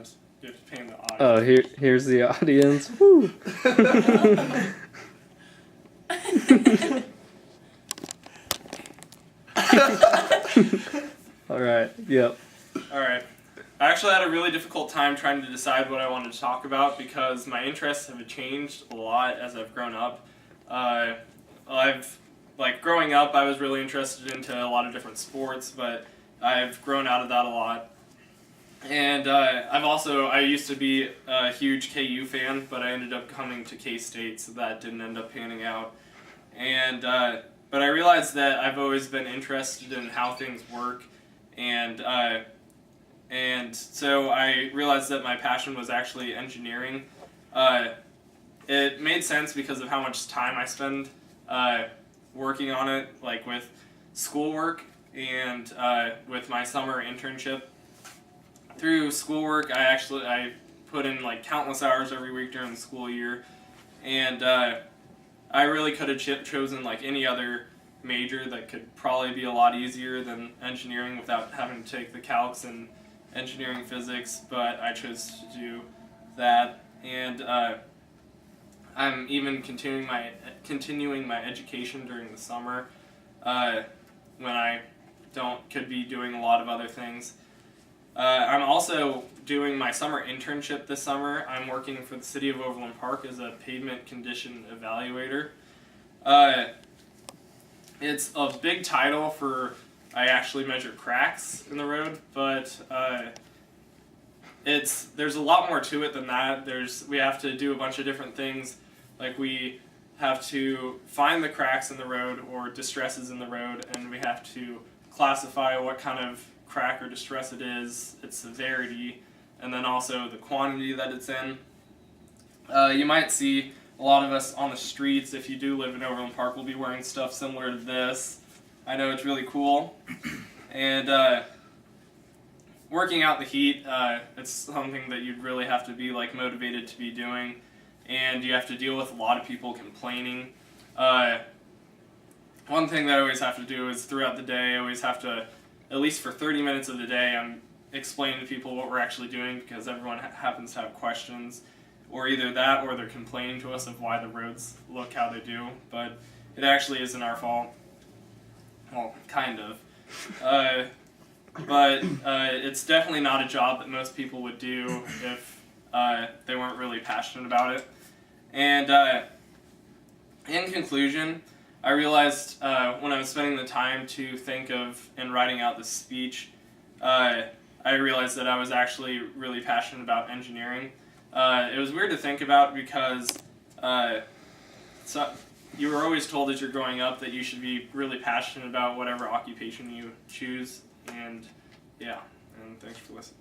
cameras. You have to pan the audience. Oh, here's the audience. Woo. All right. Yep. All right. I actually had a really difficult time trying to decide what I wanted to talk about because my interests have changed a lot as I've grown up. Growing up, I was really interested into a lot of different sports, but I've grown out of that a lot. And I used to be a huge KU fan, but I ended up coming to K-State, so that didn't end up panning out. And but I realized that I've always been interested in how things work, and so I realized that my passion was actually engineering. It made sense because of how much time I spend working on it, like with schoolwork and with my summer internship. Through schoolwork, I put in like countless hours every week during the school year, and I really could have chosen like any other major that could probably be a lot easier than engineering without having to take the calcs and engineering physics, but I chose to do that, and I'm even continuing my education during the summer when I could be doing a lot of other things. I'm also doing my summer internship this summer. I'm working for the City of Overland Park as a pavement condition evaluator. It's a big title for I actually measure cracks in the road, but there's a lot more to it than that. We have to do a bunch of different things, like we have to find the cracks in the road or distresses in the road, and we have to classify what kind of crack or distress it is, its severity, and then also the quantity that it's in. You might see a lot of us on the streets, if you do live in Overland Park, will be wearing stuff similar to this. I know it's really cool. And working out the heat, it's something that you'd really have to be like motivated to be doing, and you have to deal with a lot of people complaining. One thing that I always have to do is throughout the day, I always have to, at least for 30 minutes of the day, I'm explaining to people what we're actually doing because everyone happens to have questions, or either that or they're complaining to us of why the roads look how they do, but it actually isn't our fault. Well, kind of. But it's definitely not a job that most people would do if they weren't really passionate about it. And in conclusion, I realized when I was spending the time to think of and writing out this speech, I realized that I was actually really passionate about engineering. It was weird to think about because you were always told as you're growing up that you should be really passionate about whatever occupation you choose, and yeah, and thanks for listening.